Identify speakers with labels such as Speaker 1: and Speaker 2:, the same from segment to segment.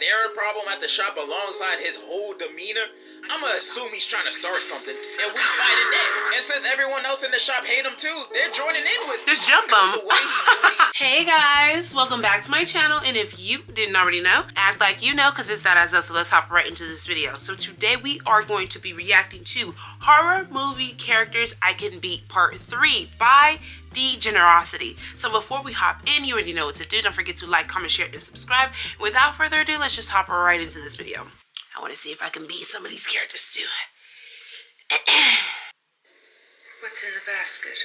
Speaker 1: staring problem at the shop alongside his whole demeanor, I'ma assume he's trying to start something, and we fighting that. And since everyone else in the shop hate him too, they're joining in with
Speaker 2: just jump him. Hey guys, welcome back to my channel, and if you didn't already know, act like you know, because it's that as us. So let's hop right into this video. So today we are going to be reacting to Horror Movie Characters I Can Beat Part 3 by Degenerocity. So before we hop in, you already know what to do. Don't forget to like, comment, share, and subscribe. Without further ado, let's just hop right into this video. I want to see if I can beat some of these characters too.
Speaker 3: What's in the basket?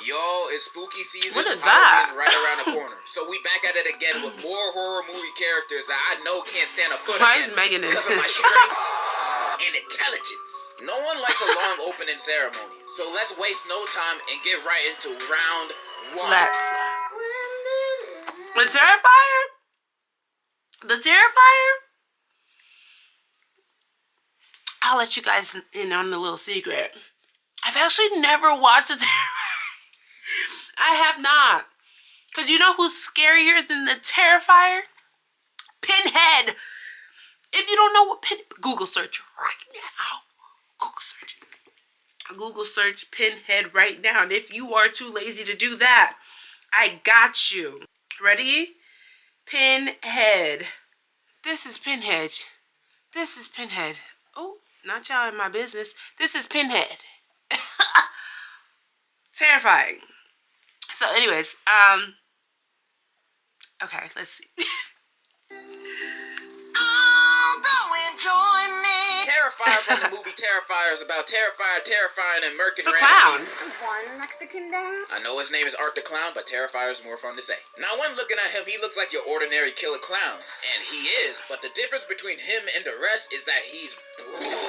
Speaker 1: Yo, it's spooky season.
Speaker 2: What is that?
Speaker 1: Right around the corner. So we back at it again with more horror movie characters that I know can't stand a foot
Speaker 2: Why is
Speaker 1: against
Speaker 2: Megan in
Speaker 1: because of my
Speaker 2: this?
Speaker 1: strength and intelligence. No one likes a long opening ceremony, so let's waste no time and get right into round one.
Speaker 2: Let's. The Terrifier? The Terrifier? I'll let you guys in on a little secret. I've actually never watched The Terrifier. I have not. Because you know who's scarier than The Terrifier? Pinhead. If you don't know what Google search right now. Google search Pinhead right now. And if you are too lazy to do that, I got you. Ready? Pinhead. This is Pinhead. This is Pinhead. Oh, not y'all in my business. This is Pinhead. Terrifying. So anyways, okay, let's see.
Speaker 3: Oh, go and join me.
Speaker 1: Terrifier from the movie Terrifier is about Terrifier terrifying and murking
Speaker 2: It's a
Speaker 1: random
Speaker 2: clown.
Speaker 1: people.
Speaker 3: One Mexican dance.
Speaker 1: I know his name is Art the Clown, but Terrifier is more fun to say. Now, when looking at him, he looks like your ordinary killer clown. And he is, but the difference between him and the rest is that he's brutal.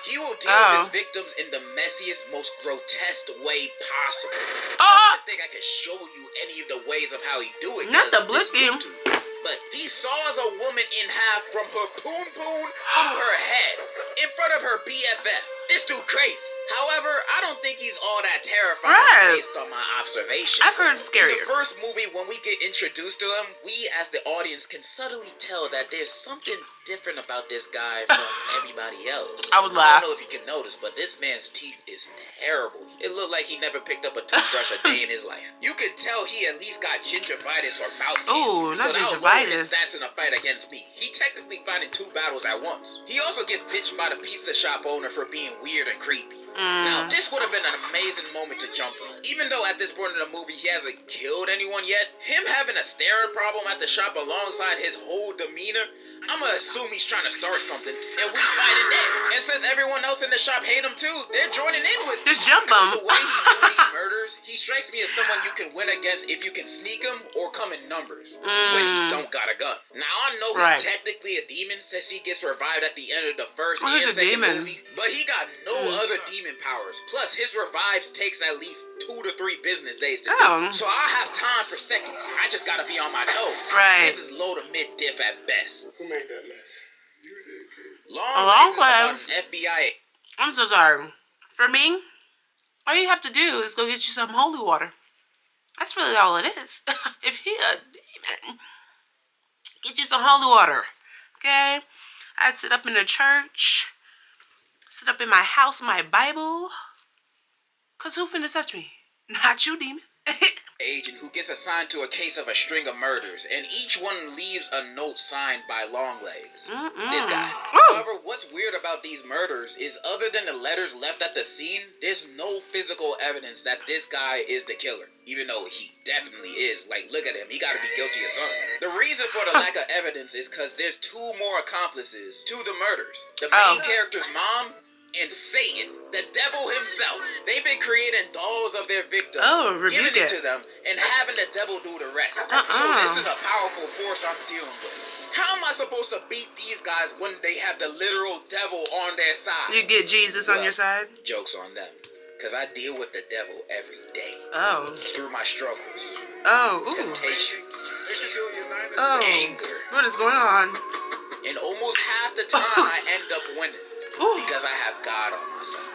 Speaker 1: He will deal with his victims in the messiest, most grotesque way possible. I don't think I can show you any of the ways of how he do it.
Speaker 2: Not the
Speaker 1: this
Speaker 2: blippy.
Speaker 1: YouTube. But he saws a woman in half from her poon-poon to her head in front of her BFF. This dude crazy. However, I don't think he's all that terrifying based on my observation.
Speaker 2: I've heard it's scarier.
Speaker 1: In the first movie, when we get introduced to him, we as the audience can subtly tell that there's something different about this guy from everybody else.
Speaker 2: I would laugh.
Speaker 1: I don't know if you can notice, but this man's teeth is terrible. It looked like he never picked up a toothbrush a day in his life. You could tell he at least got gingivitis or mouth cancer.
Speaker 2: Ooh, not
Speaker 1: so
Speaker 2: gingivitis.
Speaker 1: That's in a fight against me. He technically fighting two battles at once. He also gets bitched by the pizza shop owner for being weird and creepy. Now, this would have been an amazing moment to jump on. Even though at this point in the movie he hasn't killed anyone yet, him having a staring problem at the shop alongside his whole demeanor, I'ma assume he's trying to start something, and we fighting that. And since everyone else in the shop hate him too, they're joining in with him.
Speaker 2: Just jump him.
Speaker 1: The way he do these murders, he strikes me as someone you can win against if you can sneak him or come in numbers when he don't got a gun. Now, I know he's technically a demon since he gets revived at the end of the first and second movie, but he got no other demon powers. Plus, his revives takes at least 2 to 3 business days to do. So I have time for seconds. I just gotta be on my toes. This is low to mid diff at best.
Speaker 3: Who made that mess?
Speaker 1: Long about FBI.
Speaker 2: I'm so sorry. For me, all you have to do is go get you some holy water. That's really all it is. If he a demon, get you some holy water. Okay? I'd sit up in the church, sit up in my house, my Bible. Cause who finna touch me? Not you, demon.
Speaker 1: Agent who gets assigned to a case of a string of murders, and each one leaves a note signed by Longlegs. This guy. However, what's weird about these murders is other than the letters left at the scene, there's no physical evidence that this guy is the killer. Even though he definitely is. Like, look at him. He gotta be guilty of something. The reason for the lack of evidence is because there's 2 more accomplices to the murders. The main character's mom and Satan, the devil himself. They've been creating dolls of their victims, giving it to them, and having the devil do the rest. So this is a powerful force I'm dealing with. How am I supposed to beat these guys when they have the literal devil on their side?
Speaker 2: You get Jesus on your side?
Speaker 1: Joke's on them. Because I deal with the devil every day. Through my struggles. Temptations. Anger.
Speaker 2: What is going on?
Speaker 1: And almost half the time I end up winning. Because I have God on my side.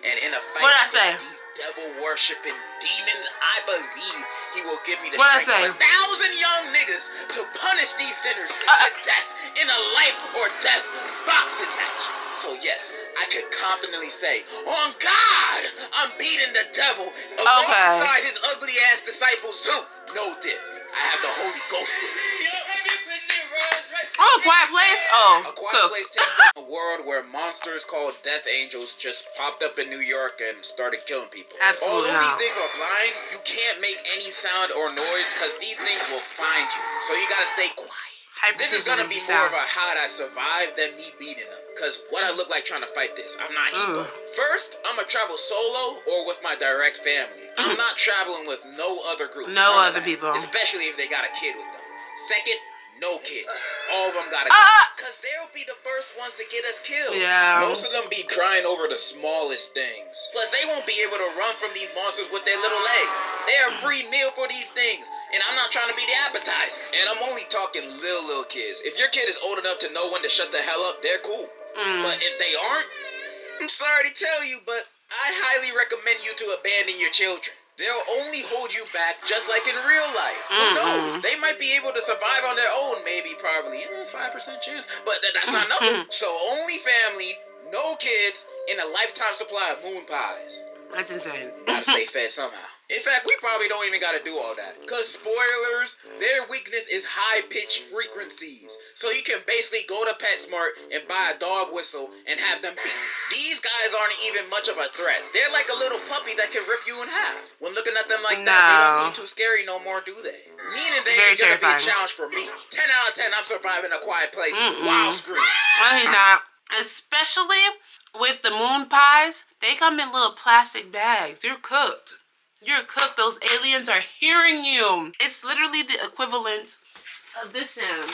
Speaker 1: And in a fight against these devil-worshipping demons, I believe he will give me the strength of 1,000 young niggas. punish these sinners to death in a life or death boxing match. So yes, I could confidently say, on God, I'm beating the devil alongside his ugly ass disciples too. No dip. I have the Holy Ghost with me.
Speaker 2: Oh, Quiet Place? Oh,
Speaker 1: A Quiet Place takes place in a world where monsters called Death Angels just popped up in New York and started killing people.
Speaker 2: Absolutely.
Speaker 1: Although these things are blind, you can't make any sound or noise because these things will find you. So you gotta stay quiet. This is gonna be more of a how I survive than me beating them. Cause what I look like trying to fight this, I'm not Ebo. First, I'm gonna travel solo or with my direct family. I'm not traveling with no other groups.
Speaker 2: No other people.
Speaker 1: Especially if they got a kid with them. Second, no kids. All of them gotta go. Cause they'll be the first ones to get us killed.
Speaker 2: Yeah.
Speaker 1: Most of them be crying over the smallest things. Plus, they won't be able to run from these monsters with their little legs. They're a free meal for these things. And I'm not trying to be the appetizer. And I'm only talking little kids. If your kid is old enough to know when to shut the hell up, they're cool. But if they aren't, I'm sorry to tell you, but I highly recommend you to abandon your children. They'll only hold you back just like in real life. Who knows? They might be able to survive on their own, maybe, probably. 5% chance. But that's not nothing. So only family, no kids, and a lifetime supply of moon pies.
Speaker 2: That's insane.
Speaker 1: Gotta stay fed somehow. In fact, we probably don't even gotta do all that. Cause spoilers, their weakness is high-pitched frequencies. So you can basically go to PetSmart and buy a dog whistle and have them beat. These guys aren't even much of a threat. They're like a little puppy that can rip you in half. When looking at them like that, they don't seem too scary no more, do they? Meaning they ain't gonna be a challenge for me. 10 out of 10, I'm surviving A Quiet Place. Wild scream.
Speaker 2: Well, he's not. Especially with the moon pies, they come in little plastic bags. You're cooked. You're cooked. Those aliens are hearing you. It's literally the equivalent of this sound.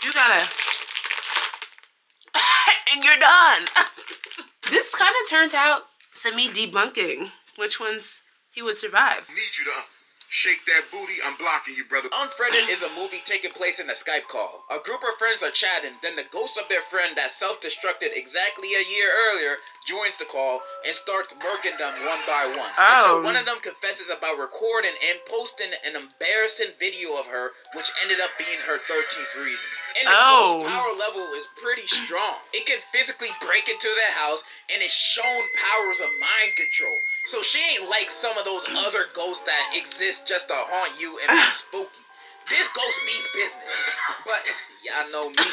Speaker 2: You gotta... and you're done. This kind of turned out to me debunking which ones he would survive.
Speaker 4: Need you to shake that booty. I'm blocking you, brother.
Speaker 1: Unfried is a movie taking place in a Skype call. A group of friends are chatting, then the ghost of their friend that self-destructed exactly a year earlier joins the call and starts murking them one by one. Until one of them confesses about recording and posting an embarrassing video of her, which ended up being her 13th reason. And the ghost power level is pretty strong. It can physically break into their house and it's shown powers of mind control. So she ain't like some of those other ghosts that exist just to haunt you and be spooky. This ghost means business. But y'all know me.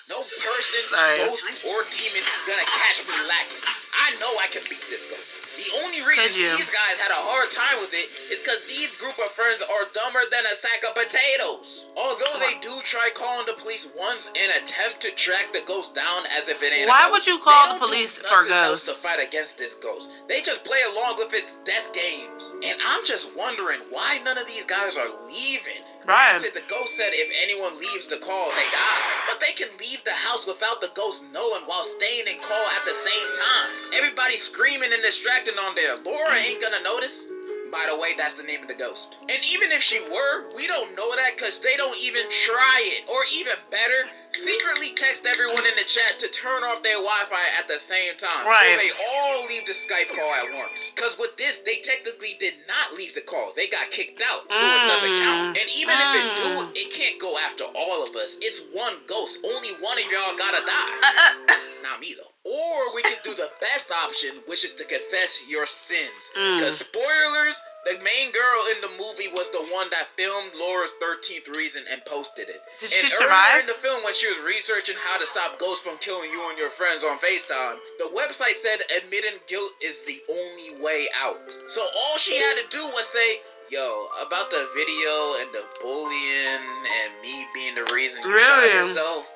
Speaker 1: No person, ghost, or demon gonna catch me lacking. I know I can beat this ghost. The only reason these guys had a hard time with it is because these group of friends are dumber than a sack of potatoes. Although they do try calling the police once and attempt to track the ghost down as if it ain't a ghost.
Speaker 2: Why would you call the police for ghosts?
Speaker 1: To fight against this ghost. They just play along with its death games. And I'm just wondering why none of these guys are leaving.
Speaker 2: Right.
Speaker 1: The ghost said if anyone leaves the call, they die. But they can leave the house without the ghost knowing while staying in call at the same time. Everybody's screaming and distracting on there. Laura ain't gonna notice. By the way, that's the name of the ghost. And even if she were, we don't know that because they don't even try it. Or even better, secretly text everyone in the chat to turn off their Wi-Fi at the same time.
Speaker 2: Right.
Speaker 1: So they all leave the Skype call at once. Because with this, they technically did not leave the call. They got kicked out. So it doesn't count. And even if it do, it can't go after all of us. It's one ghost. Only one of y'all gotta die. Not me though. Or we could do the best option, which is to confess your sins. Because spoilers, the main girl in the movie was the one that filmed Laura's 13th reason and posted it.
Speaker 2: Did she survive?
Speaker 1: In the film, when she was researching how to stop ghosts from killing you and your friends on FaceTime, the website said admitting guilt is the only way out. So all she had to do was say, yo, about the video and the bullying and me being the reason you shot yourself.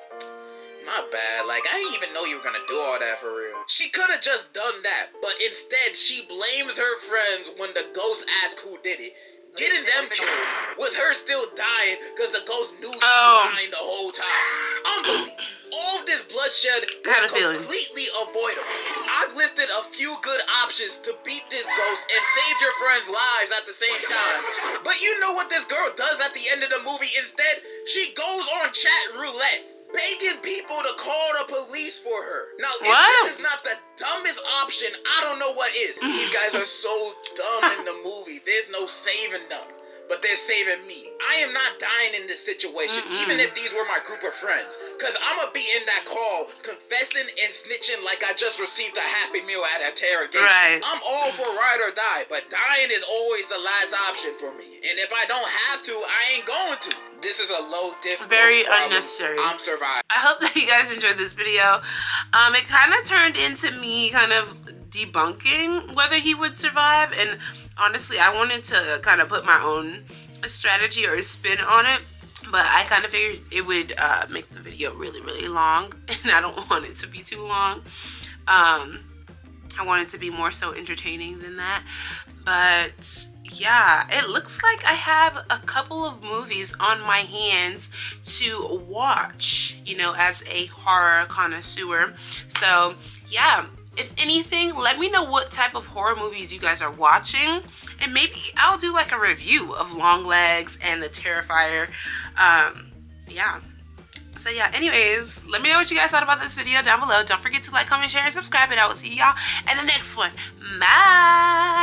Speaker 1: My bad, like, I didn't even know you were gonna do all that for real. She could have just done that, but instead, she blames her friends when the ghost asked who did it, getting them killed, with her still dying because the ghost knew she was dying the whole time. Unbelievable. All of this bloodshed was completely avoidable. I've listed a few good options to beat this ghost and save your friends' lives at the same time. But you know what this girl does at the end of the movie instead? She goes on chat roulette, begging people to call the police for her. Now, if this is not the dumbest option, I don't know what is. These guys are so dumb in the movie. There's no saving them. but they're saving me. I am not dying in this situation, even if these were my group of friends. Because I'm going to be in that call confessing and snitching like I just received a Happy Meal at a interrogation.
Speaker 2: Right.
Speaker 1: I'm all for ride or die, but dying is always the last option for me. And if I don't have to, I ain't going to. This is a low difficulty.
Speaker 2: Very unnecessary.
Speaker 1: I'm surviving.
Speaker 2: I hope that you guys enjoyed this video. It kind of turned into me kind of debunking whether he would survive, and honestly I wanted to kind of put my own strategy or spin on it, but I kind of figured it would make the video really long, and I don't want it to be too long. I want it to be more so entertaining than that. But yeah, it looks like I have a couple of movies on my hands to watch, you know, as a horror connoisseur. So yeah, if anything, let me know what type of horror movies you guys are watching, and maybe I'll do like a review of Longlegs and The Terrifier. Yeah. So yeah, anyways, let me know what you guys thought about this video down below. Don't forget to like, comment, share, and subscribe, and I will see y'all in the next one. Bye!